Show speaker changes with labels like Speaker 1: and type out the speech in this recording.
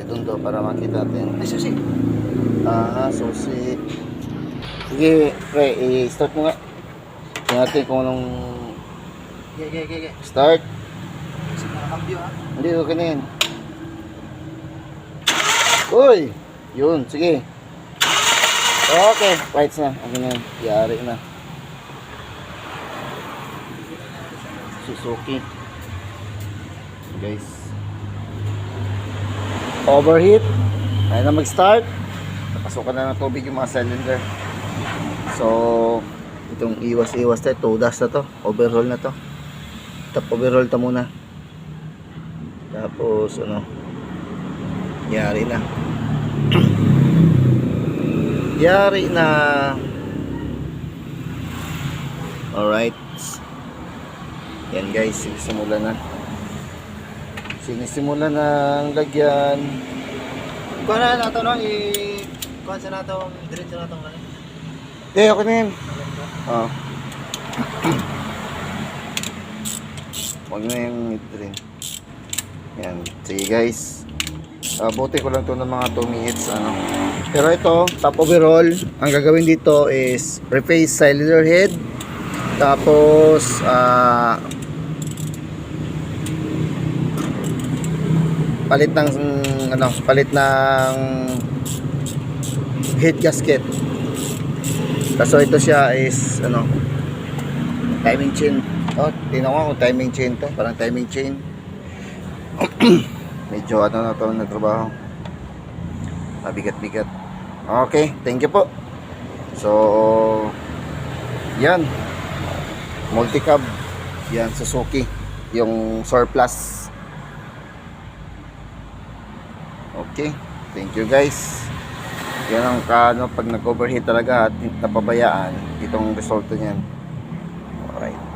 Speaker 1: doon do para makita natin.
Speaker 2: Ay, susi.
Speaker 1: Susi. Sige, pre, i-start mo nga. Tingnan natin kung anong
Speaker 2: Ge.
Speaker 1: start.
Speaker 2: Kasi nakakambyo ha.
Speaker 1: Hindi, okay na yun. Uy! Yun, sige. Okay, lights na. Okay na yun. Yari na. Suzuki. Guys. Overheat. Ayun na mag-start. Napasukan na ng tubig yung mga cylinder. So, itong iwas-iwas tayo. Todas na to. Overhaul na to. Top overhaul ta muna. Tapos, ano. Yari na. Yari na. Alright. Yan guys, sinisimula na. Sinisimula na ang lagyan.
Speaker 2: Kuha na nato no, kuha sa nato, diretso nato nga.
Speaker 1: Okay, okay na yun. Huwag na yung ito rin. Yan. Sige guys. Buti ko lang to ng mga 2 minutes. Ano. Pero ito, top overall. Ang gagawin dito is replace cylinder head. Tapos, palit ng head gasket. Kaso ito siya is timing chain. Tingnan ko kung timing chain to, parang timing chain. Medyo na to na trabaho. Mabigat-bigat. Okay, thank you po. So, yan. Multi-cab. Yan, Suzuki. Yung surplus. Okay, thank you guys. Yan ang pag nag-overheat talaga at napabayaan, itong resulta niyan. Alright.